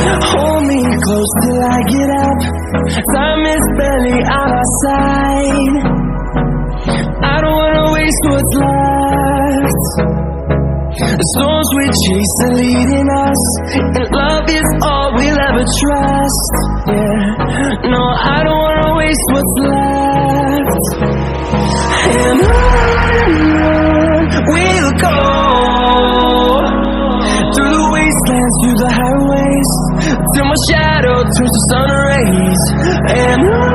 Hold me close till I get up. Time is barely on our side. I don't wanna waste what's left. The storms we chase are leading us, and love is all we'll ever trust. Yeah, no, I don't wanna waste what's left. And on we'll go, through the wastelands, through the highways, till my shadow turns to sun rays. And on